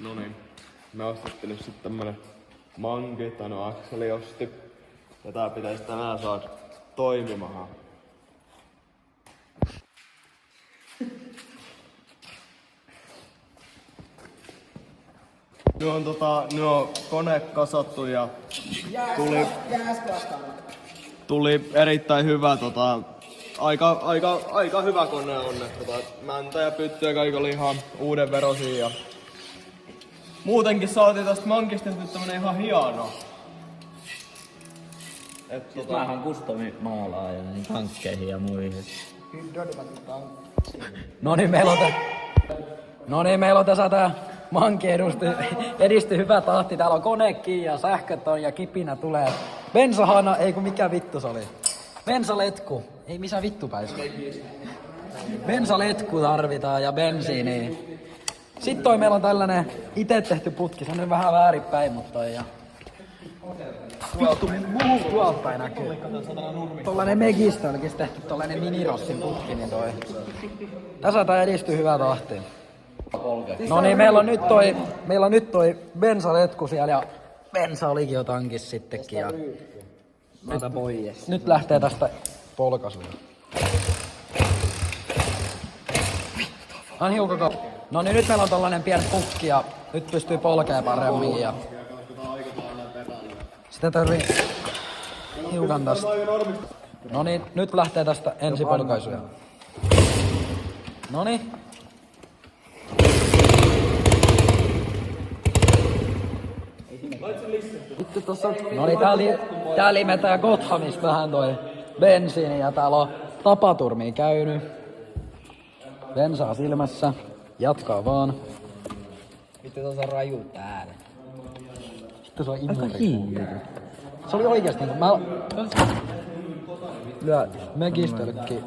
No niin, me ostettiin nyt sitten tämmönen manki, tai no Akseli osti. Ja tää pitäisi tänään saada toimimaan. Nyt on kone kasattu ja tuli erittäin hyvä aika hyvä kone on. Mäntä ja pytty ja kaikki oli ihan uuden verosia ja muutenkin saatiin tästä mankista nyt tämmönen ihan hieno. Siis mähän kustomimaalaaja niin tankkeihin ja muihin. Meillä on tässä tää manki edisty hyvä tahti. Täällä on konekin ja sähköt on ja kipinä tulee. Bensahana, ei kun mikä vittu se oli. Bensaletku. Ei missä vittu päis. Bensaletku tarvitaan ja bensiiniä. Sitten meillä on tällainen ite tehty putki. Se on nyt vähän väärinpäin, mutta ja tuolta päin näkyy. Tollanen Megistölkis tehty tollanen minirossin putki, niin toi. Tässä tää edistyy hyvää tahtia. No niin, meillä on nyt toi bensaletku siellä ja bensa olikin jo tankissa sittenkin. Ja nyt lähtee tästä polkaisuja. No niin, nyt meillä on tollanen pieni pukki ja nyt pystyy polkea paremmin ja sitä tarvii hiukan tästä. No niin, nyt lähtee tästä ensipolkaisuja. No niin. No niin, täällä imetään Gothamista vähän toi bensiini ja täällä on tapaturmia käynyt. Bensaa silmässä. Jatkaa vaan. Vittu tuossa on raju täällä. Sitten se on imuri. Se oli oikeesti niinku mä... Lyö Megistölkki.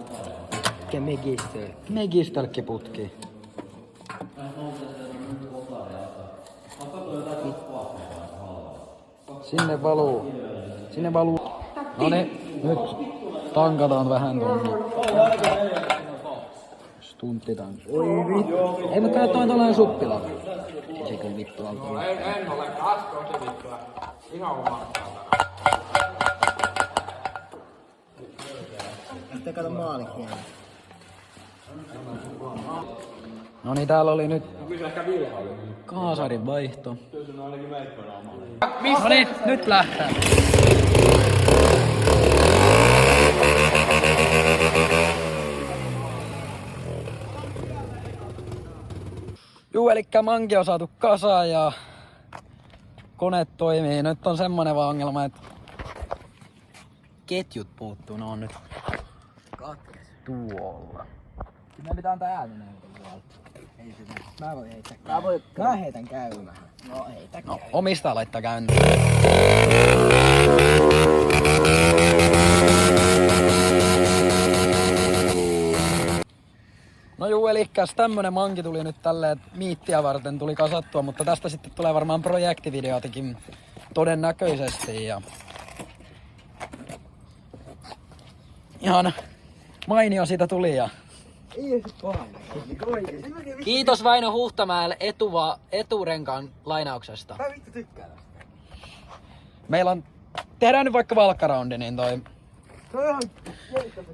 Mikä Megistölkki? Megistölkkiputki. Sinne valuu. Noniin, nyt tankataan vähän tonne. Stunttitankki. Oi vittu. Ei mutta toi tollanen suppila. Se kyllä vittu alkoi. En ole äsken se vittua. Ihan omasta. Sitten kato maalikin. No niin, täällä oli nyt kaasarin vaihto. No niin, nyt lähtee. Juu, elikkä manki on saatu kasaan ja kone toimii. Nyt on semmonen vaan ongelma, että ketjut puuttuu. Ne on nyt tuolla. Meidän pitää antaa ääninen tuolta. Ei sitä. Mä voin heittää käymään. Mä heitän käymään. No heitä käymään. No, omistaa laittaa käyntiin. No juu, elikkäs tämmönen manki tuli nyt tälleen miittiä varten tuli kasattua, mutta tästä sitten tulee varmaan projektivideotakin todennäköisesti ja ihan mainio siitä tuli ja kiitos Väinö Huhtamäelle eturenkaan lainauksesta. Mä vittu tykkään tästä. Meillä on, tehdään nyt vaikka valkkaroundi, niin toi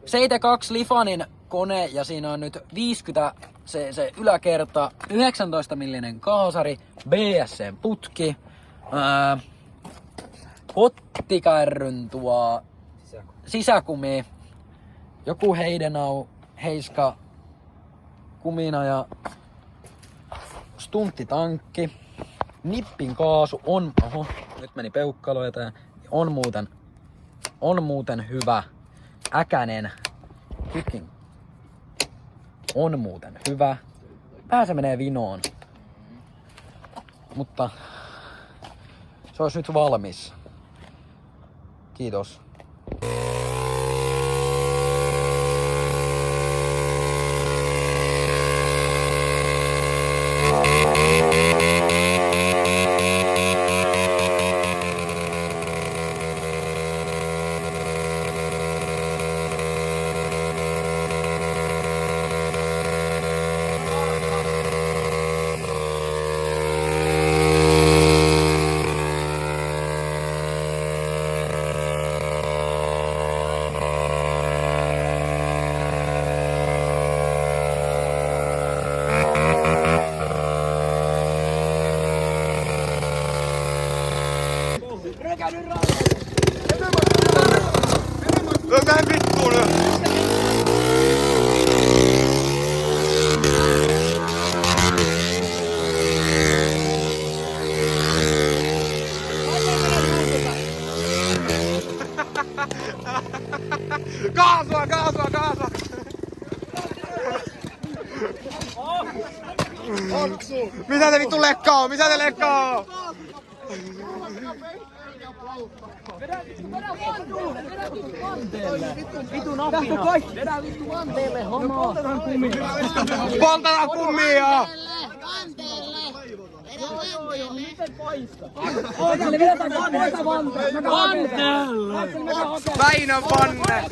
CT2 Lifanin kone ja siinä on nyt 50 se yläkerta, 19 millinen kaasari, BSCn putki, pottikärryn tuo sisäkumi, joku Heidenau, Heiska, kumina ja stunttitankki, nippin kaasu on, nyt meni peukkaloja tää, on muuten hyvä, äkänen, kytkin on muuten hyvä, vähän se menee vinoon, mutta se olisi nyt valmis. Kiitos. Mene vittuun nyt! Kaasua! Mitä te vittu lekkaa? Mitä te lekkaa? Vedä vittu vanteelle, homo! Poltetaan kummia! Väinö Vanne!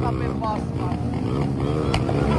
Tapin paskaa.